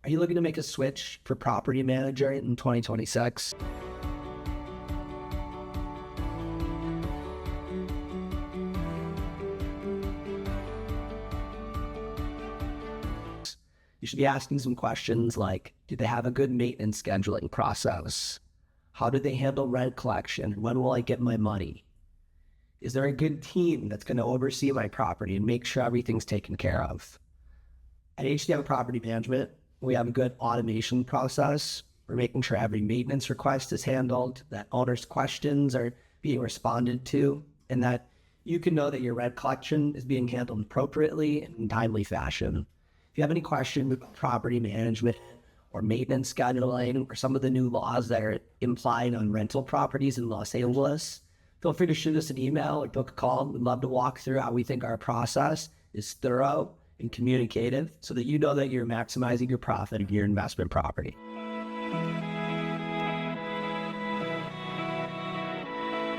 Are you looking to make a switch for property manager in 2026? You should be asking some questions like, do they have a good maintenance scheduling process? How do they handle rent collection? When will I get my money? Is there a good team that's going to oversee my property and make sure everything's taken care of? At HCMPM Property Management, we have a good automation process. We're making sure every maintenance request is handled, that owner's questions are being responded to, and that you can know that your rent collection is being handled appropriately and in timely fashion. If you have any questions about property management or maintenance scheduling or some of the new laws that are implied on rental properties in Los Angeles, feel free to shoot us an email or book a call. We'd love to walk through how we think our process is thorough and communicative so that you know that you're maximizing your profit of your investment property.